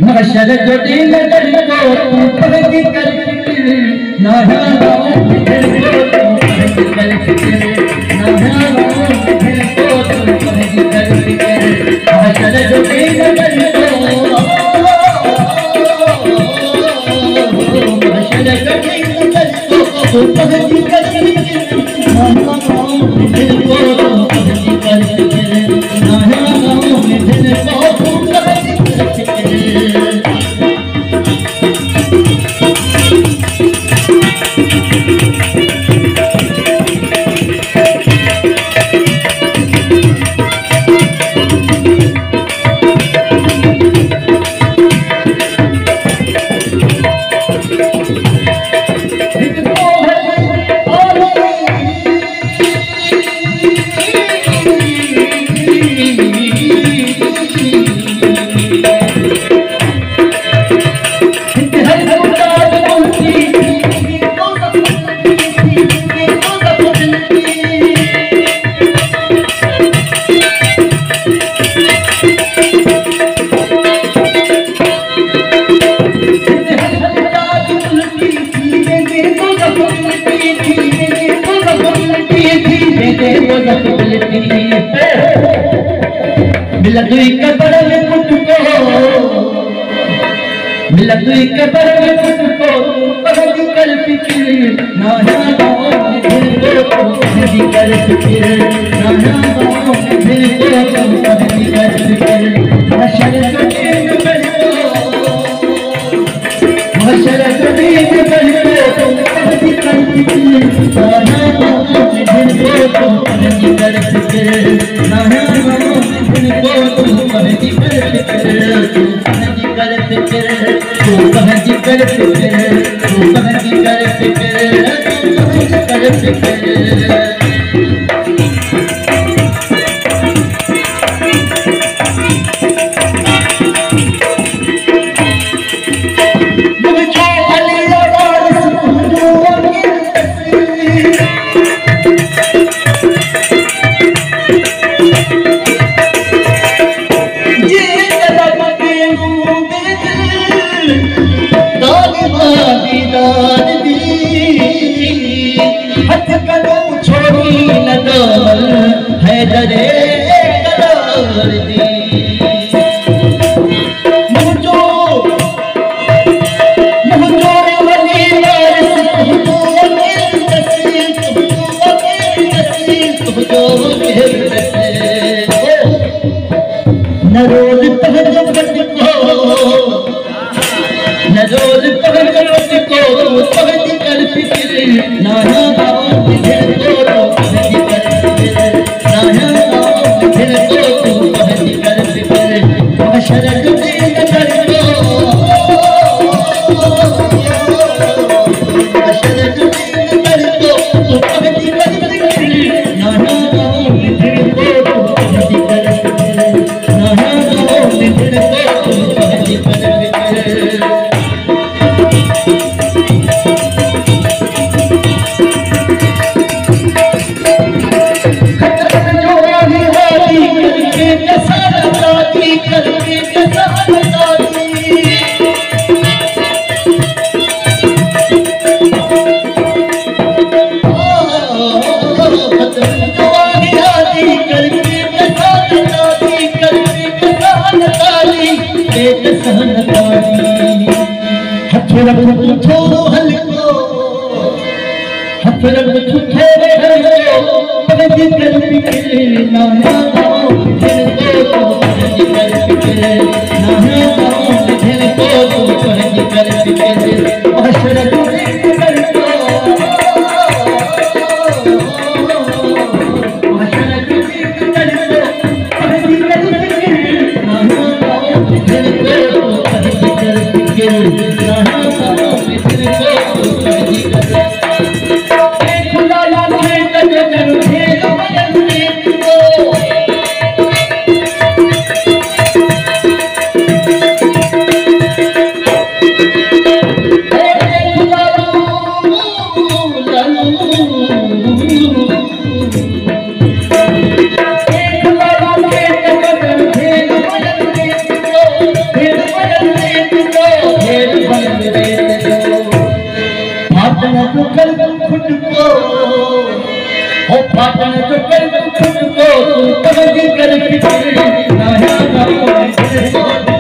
महशर जो दिन को तू पहदी कर ना गाँव दिल को तू पहदी कर ना गाँव दिल को तू पहदी कर महशर जो दिन को महशर जो दिन को तू पहदी कर ना गाँव दिल को तू पहदी कर ना गाँव दिल को तू पहदी कर मिलतुई कबर में कुटको मिलतुई कबर में कुटको पहदी कर फिकिर ना गाँव दिल को पहदी कर फिकिर ना गाँव दिल को पहदी कर फिकिर महशर जो दिन महशर जो दिन पहदी कर फिकिर ना गाँव दिल को पहदी कर फिकिर ना गाँव दिल को तू पहदी कर फिकिर तू पहदी कर फिकिर तू पहदी कर फिकिर तू पहदी कर फिकिर तू पहदी कर फिकिर हैदरे करार दी मुझो वली वारिस तुझो मेरी नसीब तुझो मेरी नसीब तुझो मेरी नसीब न रोज तहज्जुद को न रोज तहज्जुद को तू पहदी कर फिकिर ना गाँव दिल को तू पहदी कर फिकिर दिल को तू पहदी कर फिकिर महशर जो दिन महशर जो दिन तू पहदी कर फिकिर ना गाँव दिल को तू पहदी कर फिकिर ना गाँव दिल को तू पहदी कर फिकिर थोड़ो हल्को हथरक थोड़े हल्को पहदी कर फिकिर ना गाँव दिल को तू पहदी कर फिकिर ना गाँव दिल को तू पहदी कर फिकिर महशर जो दिन महशर जो दिन पहदी कर फिकिर ना गाँव दिल को तू पहदी कर फिकिर फाटन जो कर तू खुद को हो फाटन जो कर तू खुद को तू समझ कर फिक्र ना है